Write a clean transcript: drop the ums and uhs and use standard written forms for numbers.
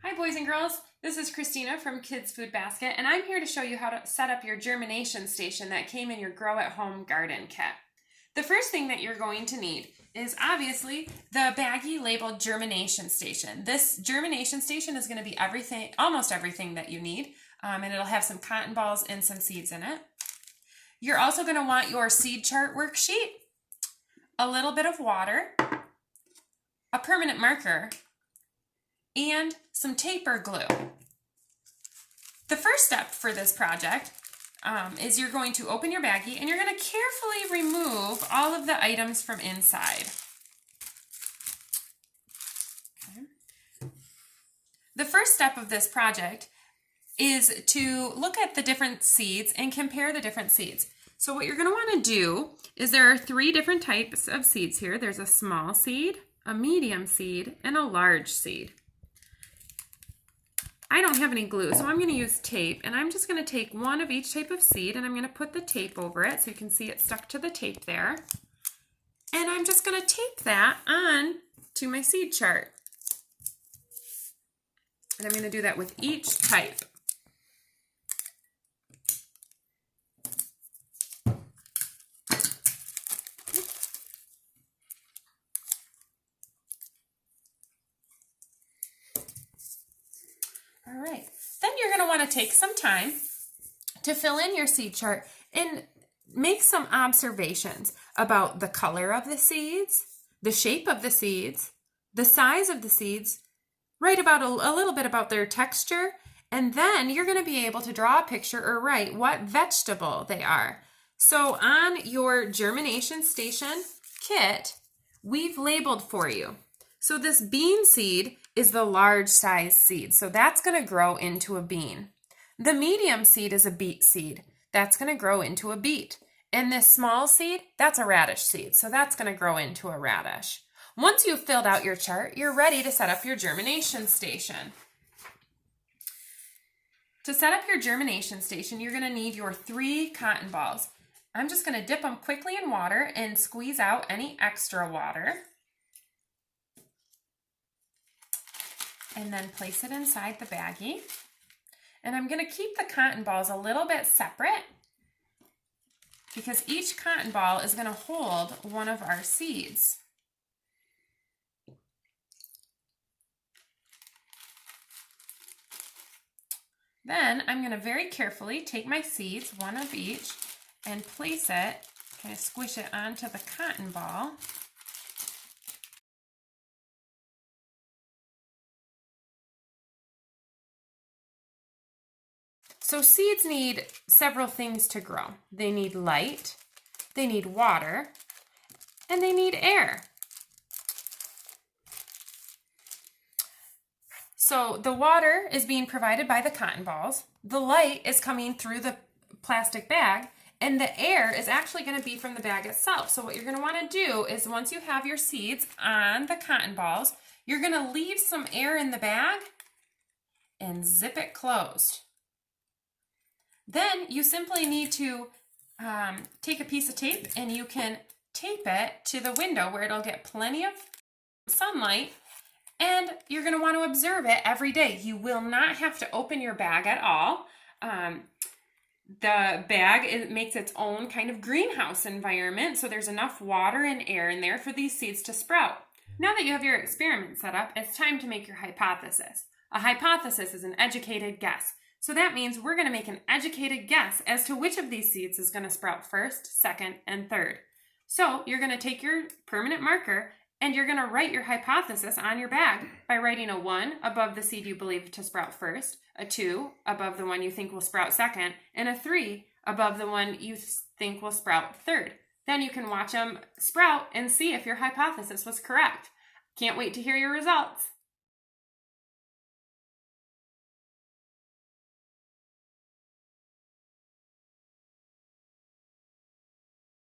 Hi boys and girls, this is Christina from Kids Food Basket, and I'm here to show you how to set up your germination station that came in your Grow at Home garden kit. The first thing that you're going to need is obviously the baggie labeled germination station. This germination station is going to be everything, almost everything that you need, and it'll have some cotton balls and some seeds in it. You're also going to want your seed chart worksheet, a little bit of water, a permanent marker, and some tape or glue. The first step for this project is you're going to open your baggie and you're going to carefully remove all of the items from inside. Okay. The first step of this project is to look at the different seeds and compare the different seeds. So what you're going to want to do is there are 3 different types of seeds here. There's a small seed, a medium seed, and a large seed. I don't have any glue, so I'm going to use tape, and I'm just going to take one of each type of seed and I'm going to put the tape over it so you can see it stuck to the tape there. And I'm just going to tape that on to my seed chart. And I'm going to do that with each type. All right, then you're going to want to take some time to fill in your seed chart and make some observations about the color of the seeds, the shape of the seeds, the size of the seeds, write about a little bit about their texture, and then you're going to be able to draw a picture or write what vegetable they are. So on your germination station kit, we've labeled for you. So this bean seed is the large size seed. So that's going to grow into a bean. The medium seed is a beet seed. That's going to grow into a beet. And this small seed, that's a radish seed. So that's going to grow into a radish. Once you've filled out your chart, you're ready to set up your germination station. To set up your germination station, you're going to need your 3 cotton balls. I'm just going to dip them quickly in water and squeeze out any extra water. And then place it inside the baggie. And I'm going to keep the cotton balls a little bit separate because each cotton ball is going to hold one of our seeds. Then I'm going to very carefully take my seeds, one of each, and place it, kind of squish it onto the cotton ball. So seeds need several things to grow. They need light, they need water, and they need air. So the water is being provided by the cotton balls, the light is coming through the plastic bag, and the air is actually going to be from the bag itself. So what you're going to want to do is once you have your seeds on the cotton balls, you're going to leave some air in the bag and zip it closed. Then you simply need to take a piece of tape and you can tape it to the window where it'll get plenty of sunlight, and you're going to want to observe it every day. You will not have to open your bag at all. The bag makes its own kind of greenhouse environment, so there's enough water and air in there for these seeds to sprout. Now that you have your experiment set up, it's time to make your hypothesis. A hypothesis is an educated guess. So that means we're going to make an educated guess as to which of these seeds is going to sprout first, second, and third. So you're going to take your permanent marker and you're going to write your hypothesis on your bag by writing a 1 above the seed you believe to sprout first, a 2 above the one you think will sprout second, and a 3 above the one you think will sprout third. Then you can watch them sprout and see if your hypothesis was correct. Can't wait to hear your results.